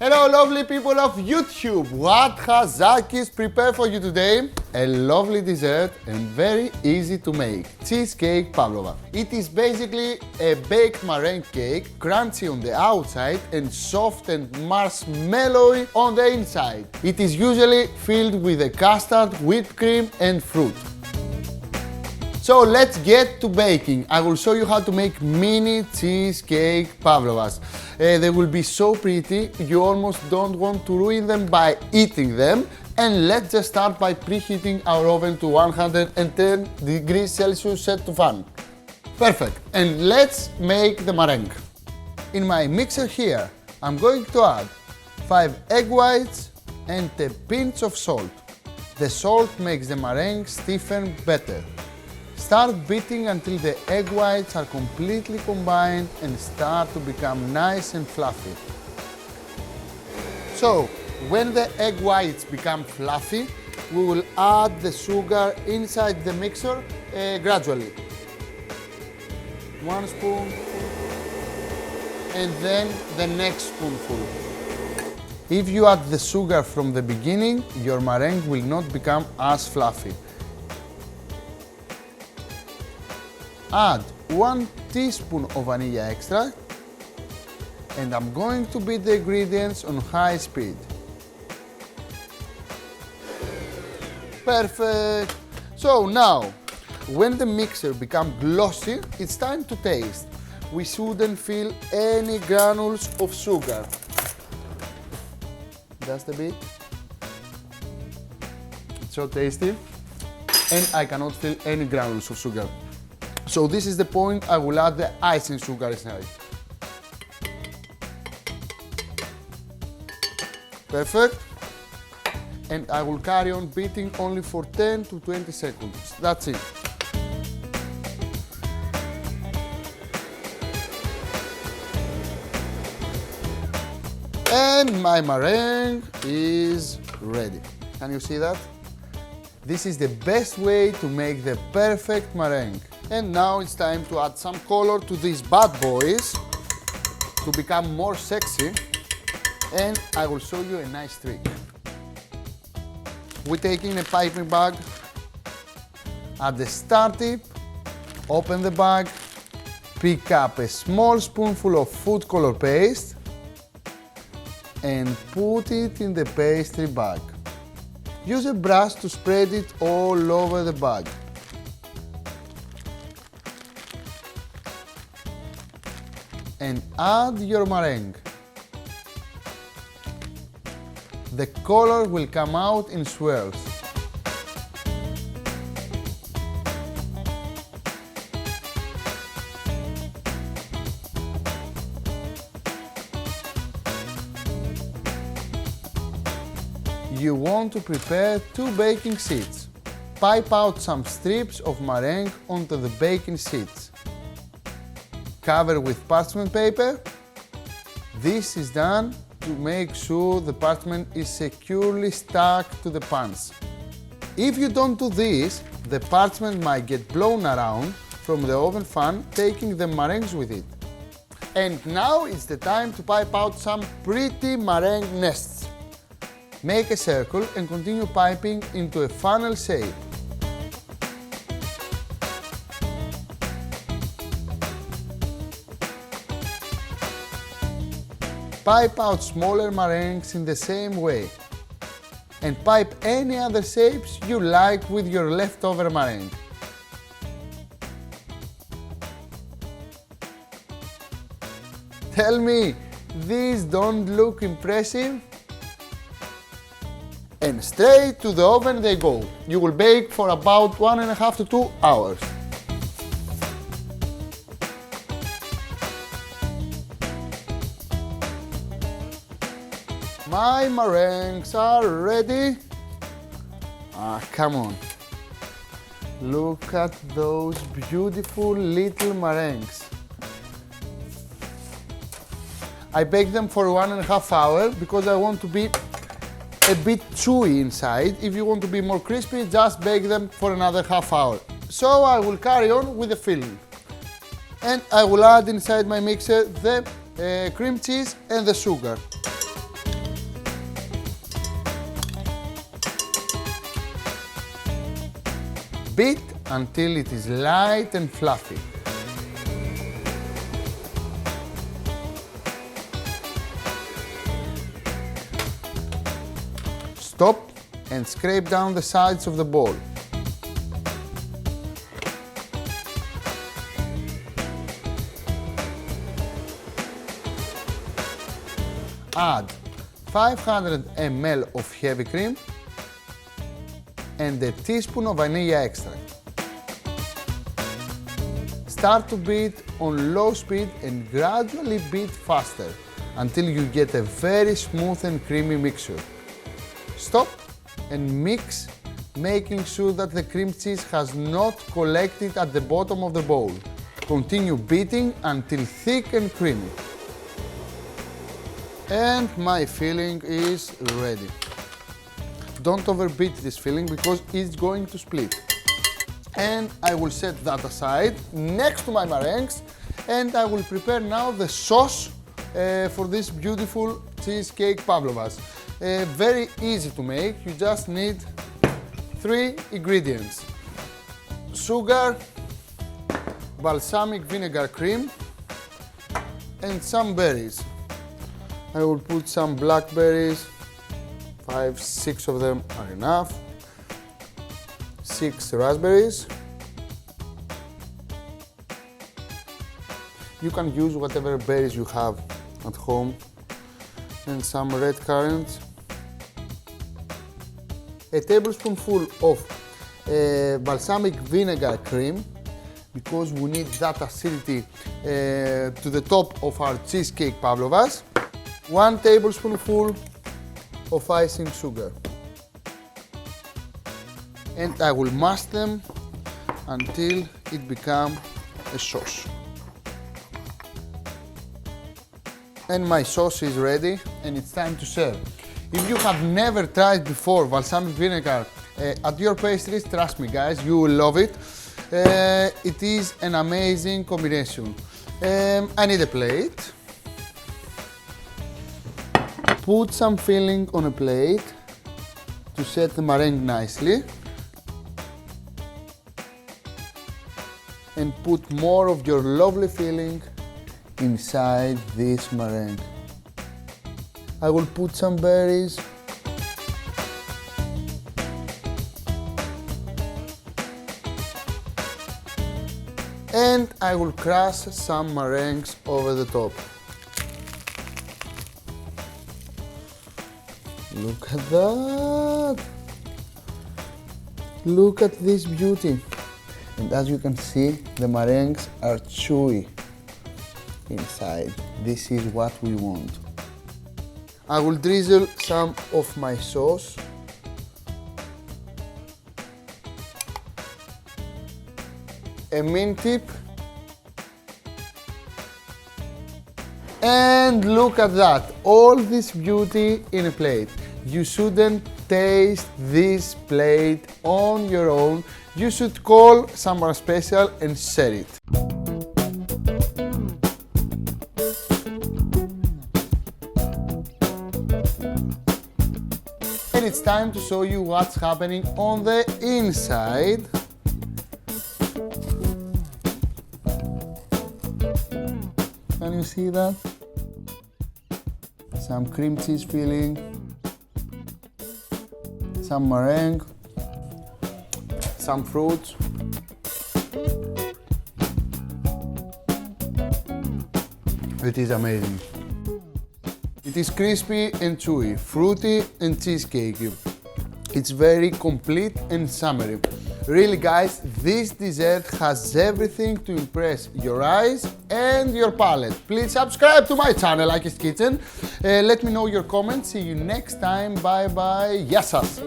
Hello lovely people of YouTube! What has Akis prepared for you today? A lovely dessert and very easy to make, Cheesecake Pavlova. It is basically a baked meringue cake, crunchy on the outside and soft and marshmallowy on the inside. It is usually filled with a custard, whipped cream and fruit. So let's get to baking. I will show you how to make mini cheesecake pavlovas. They will be so pretty, you almost don't want to ruin them by eating them. And let's just start by preheating our oven to 110 degrees Celsius set to fan. Perfect. And let's make the meringue. In my mixer here, I'm going to add 5 egg whites and a pinch of salt. The salt makes the meringue stiffen better. Start beating until the egg whites are completely combined and start to become nice and fluffy. So, when the egg whites become fluffy, we will add the sugar inside the mixer gradually. 1 spoonful and then the next spoonful. If you add the sugar from the beginning, your meringue will not become as fluffy. Add 1 teaspoon of vanilla extract and I'm going to beat the ingredients on high speed. Perfect! So now, when the mixer becomes glossy, it's time to taste. We shouldn't feel any granules of sugar. Just a bit. It's so tasty. And I cannot feel any granules of sugar. So this is the point I will add the icing sugar inside. Perfect. And I will carry on beating only for 10 to 20 seconds. That's it. And my meringue is ready. Can you see that? This is the best way to make the perfect meringue. And now it's time to add some color to these bad boys to become more sexy. And I will show you a nice trick. We're taking a piping bag, at the start tip, open the bag, pick up a small spoonful of food color paste and put it in the pastry bag. Use a brush to spread it all over the bag. And add your meringue. The color will come out in swirls. You want to prepare 2 baking sheets. Pipe out some strips of meringue onto the baking sheets. Cover with parchment paper. This is done to make sure the parchment is securely stuck to the pans. If you don't do this, the parchment might get blown around from the oven fan, taking the meringues with it. And now it's the time to pipe out some pretty meringue nests. Make a circle and continue piping into a funnel shape. Pipe out smaller meringues in the same way. And pipe any other shapes you like with your leftover meringue. Tell me, these don't look impressive? And straight to the oven they go. You will bake for about 1.5 to 2 hours. My meringues are ready. Come on. Look at those beautiful little meringues. I bake them for 1.5 hours because I want to be a bit chewy inside. If you want to be more crispy, just bake them for another half hour. So I will carry on with the filling. And I will add inside my mixer the cream cheese and the sugar. Beat until it is light and fluffy. Stop and scrape down the sides of the bowl. Add 500 ml of heavy cream and a teaspoon of vanilla extract. Start to beat on low speed and gradually beat faster until you get a very smooth and creamy mixture. Stop and mix, making sure that the cream cheese has not collected at the bottom of the bowl. Continue beating until thick and creamy. And my filling is ready. Don't overbeat this filling because it's going to split. And I will set that aside next to my meringues, and I will prepare now the sauce for this beautiful cheesecake pavlovas. Very easy to make. You just need 3 ingredients: sugar, balsamic vinegar cream, and some berries. I will put some blackberries, 5-6 of them are enough, 6 raspberries. You can use whatever berries you have at home, and some red currants. A tablespoonful of balsamic vinegar cream, because we need that acidity to the top of our cheesecake pavlovas. 1 tablespoonful of icing sugar. And I will mash them until it becomes a sauce. And my sauce is ready and it's time to serve. If you have never tried before balsamic vinegar at your pastries, trust me guys, you will love it. It is an amazing combination. I need a plate. Put some filling on a plate to set the meringue nicely. And put more of your lovely filling inside this meringue. I will put some berries. And I will crush some meringues over the top. Look at that! Look at this beauty! And as you can see, the meringues are chewy inside. This is what we want. I will drizzle some of my sauce. A mint tip. And look at that, all this beauty in a plate. You shouldn't taste this plate on your own. You should call someone special and share it. And it's time to show you what's happening on the inside. Can you see that? Some cream cheese filling, some meringue, some fruits. It is amazing. It is crispy and chewy, fruity and cheesecakey. It's very complete and summery. Really guys, this dessert has everything to impress your eyes and your palate. Please subscribe to my channel, Akis Kitchen. Let me know your comments. See you next time. Bye bye. Γεια σας.